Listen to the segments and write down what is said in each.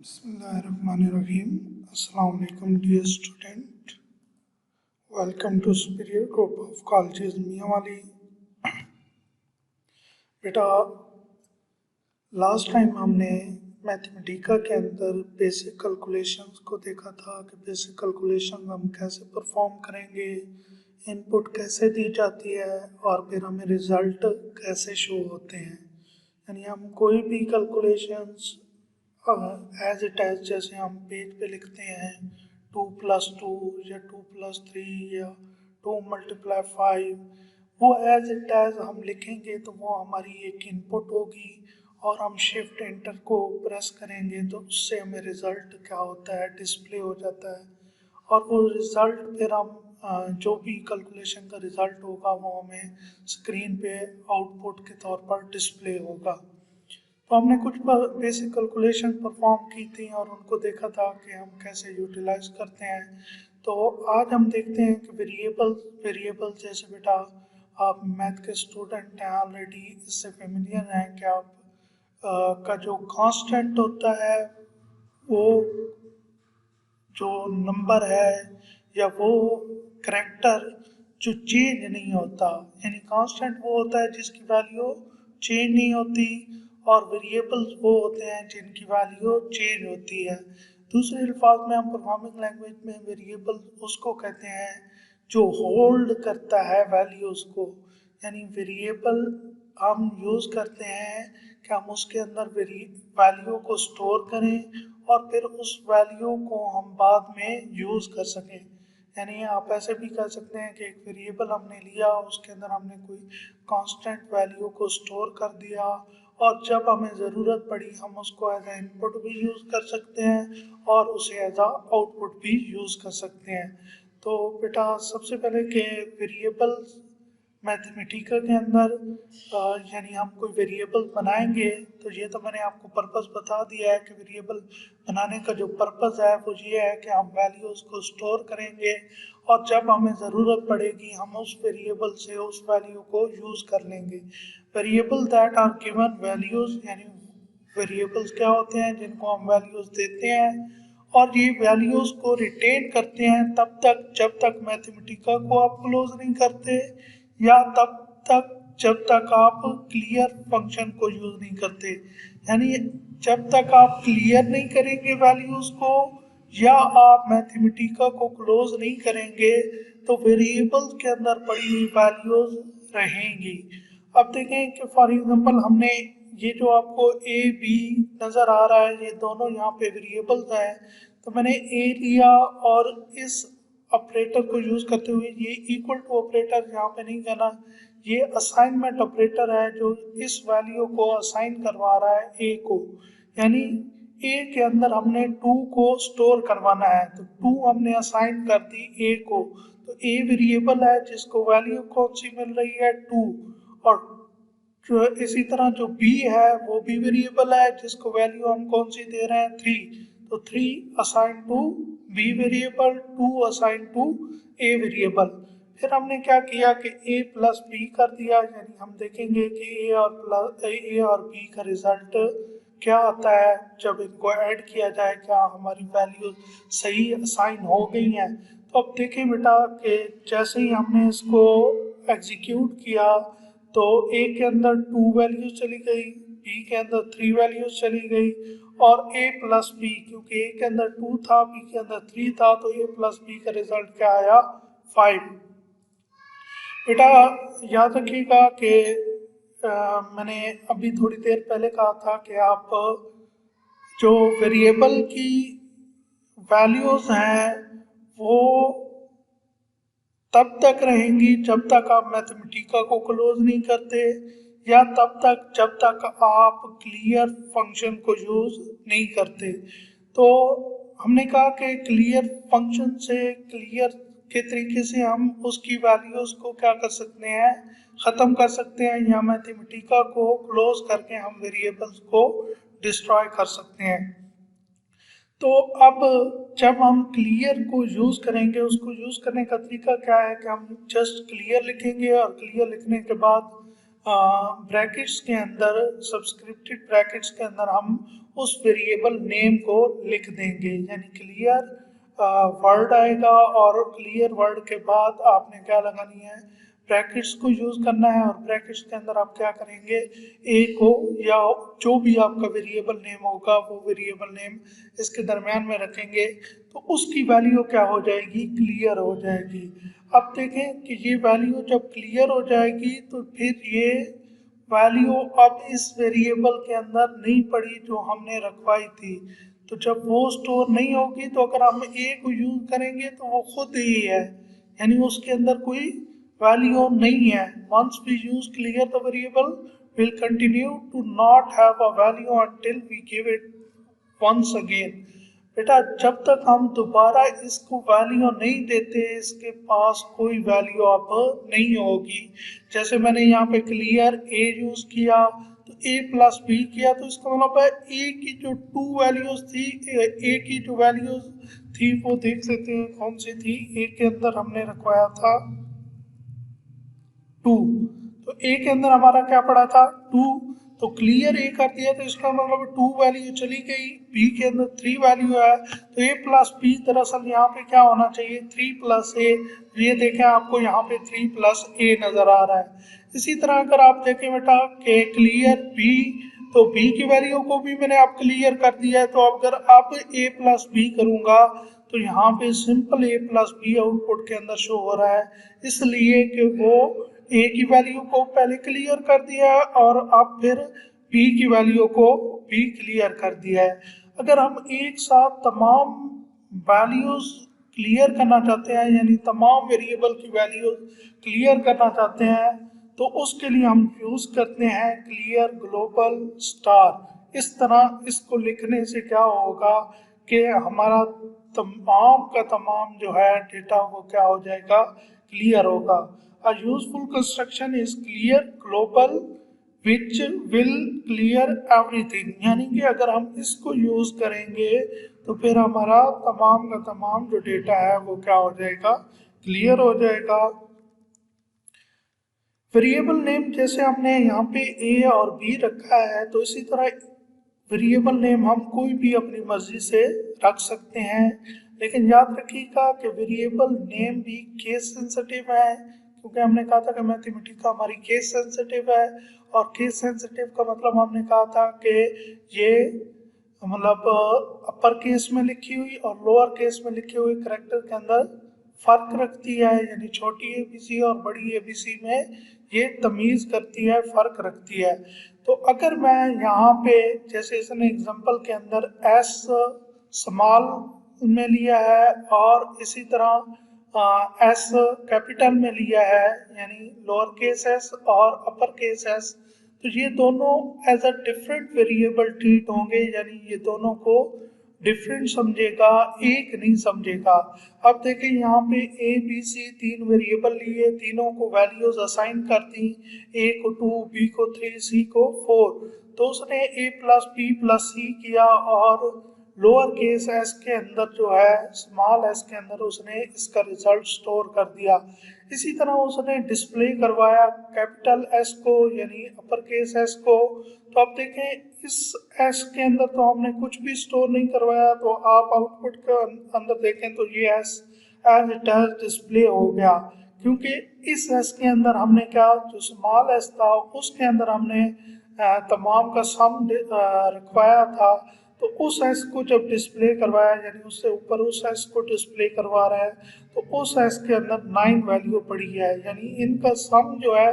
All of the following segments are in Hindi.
Bismillahirrahmanirrahim. Assalamu alaikum dear student. Welcome to Superior Group of Colleges Mianwali. बेटा लास्ट टाइम हमने मैथमेटिका के अंदर बेसिक कैलकुलेशंस को देखा था कि बेसिक कैलकुलेशन हम कैसे परफॉर्म करेंगे, इनपुट कैसे दी जाती है और फिर हमें रिजल्ट कैसे शो होते हैं. यानी हम कोई भी कैलकुलेशंस एज इट एज जैसे हम पेज पे लिखते हैं 2+2 या 2+3 या 2×5, वो एज इट एज हम लिखेंगे तो वो हमारी एक इनपुट होगी और हम शिफ्ट एंटर को प्रेस करेंगे तो उससे हमें रिज़ल्ट क्या होता है डिस्प्ले हो जाता है. और वो रिज़ल्ट फिर हम जो भी कैलकुलेशन का रिज़ल्ट होगा वो हमें स्क्रीन पे आउटपुट के तौर पर डिस्प्ले होगा. तो हमने कुछ बेसिक कैलकुलेशन परफॉर्म की थी और उनको देखा था कि हम कैसे यूटिलाइज करते हैं. तो आज हम देखते हैं कि वेरिएबल जैसे बेटा आप मैथ के स्टूडेंट हैं ऑलरेडी, इससे फेमिलियर हैं कि आप का जो कांस्टेंट होता है वो जो नंबर है या वो करेक्टर जो चेंज नहीं होता, यानी कांस्टेंट वो होता है जिसकी वैल्यू चेंज नहीं होती और वेरिएबल्स वो होते हैं जिनकी वैल्यू चेंज होती है. दूसरे अल्फाज में हम प्रोग्रामिंग लैंग्वेज में वेरिएबल उसको कहते हैं जो होल्ड करता है वैल्यूज़ को. यानी वेरिएबल हम यूज़ करते हैं कि हम उसके अंदर वैल्यू को स्टोर करें और फिर उस वैल्यू को हम बाद में यूज़ कर सकें. यानी आप ऐसे भी कर सकते हैं कि एक वेरिएबल हमने लिया, उसके अंदर हमने कोई कांस्टेंट वैल्यू को स्टोर कर दिया और जब हमें ज़रूरत पड़ी हम उसको एज ए इनपुट भी यूज़ कर सकते हैं और उसे एज आ आउटपुट भी यूज़ कर सकते हैं. तो बेटा सबसे पहले के वेरिएबल्स मैथमेटिका के अंदर यानी हम कोई वेरिएबल बनाएंगे तो ये तो मैंने आपको पर्पस बता दिया है कि वेरिएबल बनाने का जो पर्पस है वो ये है कि हम वैल्यूज़ को स्टोर करेंगे और जब हमें ज़रूरत पड़ेगी हम उस वेरिएबल से उस वैल्यू को यूज़ कर लेंगे. Variable that are given values, यानी वेरिएबल्स क्या होते हैं जिनको हम वैल्यूज़ देते हैं और ये वैल्यूज़ को रिटेन करते हैं तब तक जब तक मैथमेटिका को आप क्लोज नहीं करते या तब तक जब तक आप क्लियर फंक्शन को यूज़ नहीं करते. यानी जब तक आप क्लियर नहीं करेंगे वैल्यूज़ को या आप मैथमेटिका को क्लोज नहीं करेंगे तो वेरिएबल्स के अंदर पड़ी हुई वैल्यूज़ रहेंगी. अब देखें कि फॉर एग्जांपल हमने ये जो आपको ए बी नज़र आ रहा है ये दोनों यहाँ पे वेरिएबल्स हैं, तो मैंने ए लिया और इस ऑपरेटर को यूज़ करते हुए ये इक्वल टू ऑपरेटर यहाँ पे नहीं करना, ये असाइनमेंट ऑपरेटर है जो इस वैल्यू को असाइन करवा रहा है ए को. यानी ए के अंदर हमने 2 को स्टोर करवाना है तो 2 हमने असाइन कर दी ए को, तो ए वेरिएबल है जिसको वैल्यू कौन सी मिल रही है 2 और जो इसी तरह जो b है वो भी वेरिएबल है जिसको वैल्यू हम कौन सी दे रहे हैं 3, तो 3 assign to b variable, 2 assign to a variable. फिर हमने क्या किया कि a प्लस बी कर दिया, यानी हम देखेंगे कि a और b का रिजल्ट क्या आता है जब इनको ऐड किया जाए, क्या हमारी वैल्यू सही असाइन हो गई हैं. तो अब देखें बेटा कि जैसे ही हमने इसको एग्जीक्यूट किया तो ए के अंदर 2 वैल्यूज चली गई, बी के अंदर 3 वैल्यूज चली गई और a प्लस बी, क्योंकि ए के अंदर 2 था बी के अंदर 3 था तो a प्लस बी का रिजल्ट क्या आया 5. बेटा याद रखिएगा कि मैंने अभी थोड़ी देर पहले कहा था कि आप जो वेरिएबल की वैल्यूज हैं वो तब तक रहेंगी जब तक आप मैथमेटिका को क्लोज नहीं करते या तब तक जब तक आप क्लियर फंक्शन को यूज़ नहीं करते. तो हमने कहा कि क्लियर फंक्शन से क्लियर के तरीके से हम उसकी वैल्यूज़ को क्या कर सकते हैं ख़त्म कर सकते हैं या मैथमेटिका को क्लोज करके हम वेरिएबल्स को डिस्ट्रॉय कर सकते हैं. तो अब जब हम क्लियर को यूज़ करेंगे, उसको यूज़ करने का तरीका क्या है कि हम जस्ट क्लियर लिखेंगे और क्लियर लिखने के बाद ब्रैकेट्स के अंदर, सब्सक्रिप्टेड ब्रैकेट्स के अंदर हम उस वेरिएबल नेम को लिख देंगे, यानी क्लियर वर्ड आएगा और क्लियर वर्ड के बाद आपने क्या लगानी है, ब्रैकेट्स को यूज करना है और ब्रैकेट्स के अंदर आप क्या करेंगे, ए को या जो भी आपका वेरिएबल नेम होगा वो वेरिएबल नेम इसके दरमियान में रखेंगे, तो उसकी वैल्यू क्या हो जाएगी, क्लियर हो जाएगी। अब देखें कि ये वैल्यू जब क्लियर हो जाएगी तो फिर ये वैल्यू अब इस वेरिएबल के अंदर नहीं पड़ी जो हमने रखवाई थी, तो जब वो स्टोर नहीं होगी तो अगर हम ए को यूज करेंगे तो वो खुद ही है, यानी उसके अंदर कोई वैल्यू नहीं है। Once we use clear the variable will continue to not have a value until we give it once again. बेटा जब तक हम दोबारा इसको वैल्यू नहीं देते इसके पास कोई वैल्यू अब नहीं होगी। जैसे मैंने यहाँ पे क्लियर ए यूज किया तो ए प्लस बी किया, तो इसका मतलब है ए की जो टू वैल्यूज थी, ए की जो वैल्यूज थी वो देख सकते हैं कौन सी थी, ए के अंदर हमने रखवाया था 2, तो ए के अंदर हमारा क्या पड़ा था 2, तो क्लियर ए कर दिया तो इसका मतलब 2 वैल्यू चली गई, बी के अंदर 3 वैल्यू है, तो ए प्लस बी दरअसल यहाँ पे क्या होना चाहिए 3 प्लस ए, ये देखें आपको यहाँ पे 3 प्लस ए नजर आ रहा है। इसी तरह अगर आप देखें बेटा के क्लियर बी, तो बी की वैल्यू को भी मैंने अब क्लियर कर दिया है, तो अगर अब ए प्लस बी करूंगा तो यहाँ पे सिंपल ए प्लस बी आउटपुट के अंदर शो हो रहा है, इसलिए कि वो ए की वैल्यू को पहले क्लियर कर दिया है और अब फिर बी की वैल्यू को भी क्लियर कर दिया है। अगर हम एक साथ तमाम वैल्यूज क्लियर करना चाहते हैं, यानी तमाम वेरिएबल की वैल्यूज क्लियर करना चाहते हैं, तो उसके लिए हम यूज करते हैं क्लियर ग्लोबल स्टार। इस तरह इसको लिखने से क्या होगा कि हमारा तमाम का तमाम जो है डेटा वो क्या हो जाएगा, क्लियर होगा। A useful construction is clear global which will clear everything, यानी कि अगर हम इसको यूज करेंगे तो फिर हमारा तमाम का तमाम जो डेटा है वो क्या हो जाएगा, क्लियर हो जाएगा। वेरिएबल नेम जैसे हमने यहाँ पे ए और बी रखा है, तो इसी तरह वेरिएबल नेम हम कोई भी अपनी मर्जी से रख सकते हैं, लेकिन याद रखिएगा कि वेरिएबल नेम भी केस सेंसिटिव है, क्योंकि हमने कहा था कि मैथमेटिका हमारी केस सेंसिटिव है, और केस सेंसिटिव का मतलब हमने कहा था कि ये मतलब अपर केस में लिखी हुई और लोअर केस में लिखे हुए कैरेक्टर के अंदर फर्क रखती है, यानी छोटी एबीसी और बड़ी एबीसी में ये तमीज करती है, फर्क रखती है। तो अगर मैं यहाँ पे जैसे इसने एग्जांपल के अंदर एस स्मॉल में लिया है और इसी तरह एस कैपिटल में लिया है, यानी लोअर केस एस और अपर केस एस, तो ये दोनों as a different variable treat होंगे, यानी ये दोनों को डिफरेंट समझेगा, एक नहीं समझेगा। अब देखें यहाँ पे ए बी सी 3 वेरिएबल लिए, तीनों को वैल्यूज असाइन कर दी, ए को 2, बी को 3, सी को 4, तो उसने ए प्लस बी प्लस सी किया और लोअर केस एस के अंदर जो है स्मॉल एस के अंदर उसने इसका रिजल्ट स्टोर कर दिया। इसी तरह उसने डिस्प्ले करवाया कैपिटल एस को यानी अपर केस एस को, तो अब देखें इस एस के अंदर तो हमने कुछ भी स्टोर नहीं करवाया, तो आप आउटपुट के अंदर देखें तो ये S as it is display हो गया, क्योंकि इस एस के अंदर हमने क्या जो स्मॉल एस था उसके अंदर हमने तमाम का सम रखवाया था, तो उस एस को जब डिस्प्ले करवाया यानी उससे ऊपर उस एस को डिस्प्ले करवा रहा है, तो उस एस के अंदर 9 वैल्यू पड़ी है, यानी इनका सम जो है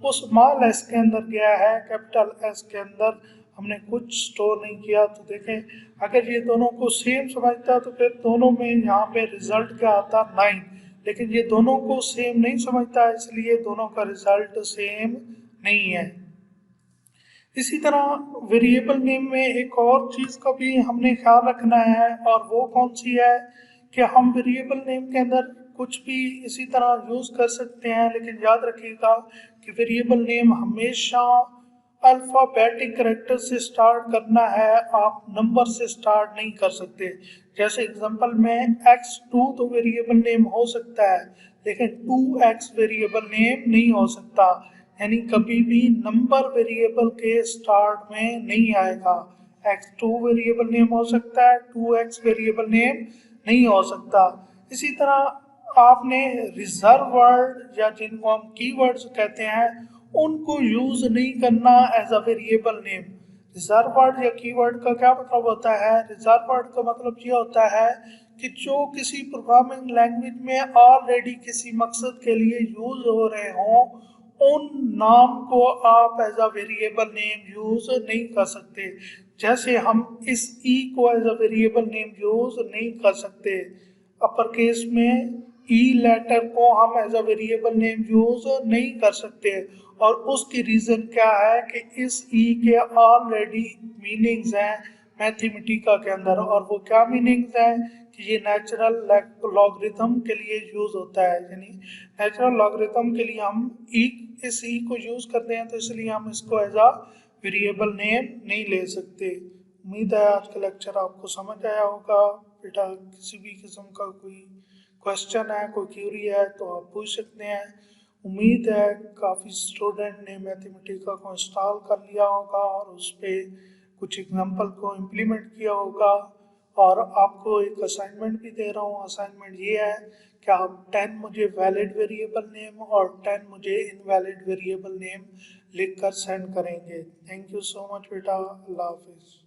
वो स्मॉल एस के अंदर गया है, कैपिटल एस के अंदर हमने कुछ स्टोर नहीं किया। तो देखें अगर ये दोनों को सेम समझता तो फिर दोनों में यहाँ पे रिजल्ट क्या आता 9, लेकिन ये दोनों को सेम नहीं समझता इसलिए दोनों का रिजल्ट सेम नहीं है। इसी तरह वेरिएबल नेम में एक और चीज़ का भी हमने ख्याल रखना है, और वो कौन सी है कि हम वेरिएबल नेम के अंदर कुछ भी इसी तरह यूज़ कर सकते हैं, लेकिन याद रखिएगा कि वेरिएबल नेम हमेशा अल्फ़ाबेटिक कैरेक्टर से स्टार्ट करना है, आप नंबर से स्टार्ट नहीं कर सकते। जैसे एग्जांपल में x2 तो वेरिएबल नेम हो सकता है, लेकिन 2x वेरिएबल नेम नहीं हो सकता, यानी कभी भी नंबर वेरिएबल के स्टार्ट में नहीं आएगा। x2 वेरिएबल नेम हो सकता है, 2x वेरिएबल नेम नहीं हो सकता। इसी तरह आपने रिजर्व वर्ड या जिनको हम कीवर्ड्स कहते हैं उनको यूज नहीं करना as a variable name. Reserve word या कीवर्ड का क्या मतलब होता है? रिजर्व वर्ड का मतलब ये होता है कि जो किसी प्रोग्रामिंग लैंग्वेज में ऑलरेडी किसी मकसद के लिए यूज हो रहे हों उन नाम को आप as a variable name use नहीं कर सकते। जैसे हम इस ई को as a variable name use नहीं कर सकते। अपर केस में ई लेटर को हम as a variable name use नहीं कर सकते और उसकी रीजन क्या है कि इस ई के ऑलरेडी मीनिंग्स हैं मैथमेटिका के अंदर। और वो क्या मीनिंग्स हैं कि ये नेचुरल लॉगरिथम के लिए यूज होता है। यानी नेचुरल लॉगरिथम के लिए हम ई इस ई को यूज करते हैं तो इसलिए हम इसको एज अ वेरिएबल नेम नहीं ले सकते। उम्मीद है आज का लेक्चर आपको समझ आया होगा। बेटा किसी भी किस्म का कोई क्वेश्चन है, कोई क्यूरी है तो आप पूछ सकते हैं। उम्मीद है काफ़ी स्टूडेंट ने मैथमेटिका को इंस्टॉल कर लिया होगा और उस पर कुछ एग्जाम्पल को इम्प्लीमेंट किया होगा। और आपको एक असाइनमेंट भी दे रहा हूँ। असाइनमेंट ये है कि आप 10 मुझे वैलिड वेरिएबल नेम और 10 मुझे इनवैलिड वेरिएबल नेम लिख कर सेंड करेंगे। थैंक यू सो मच बेटा। अल्लाह हाफिज़।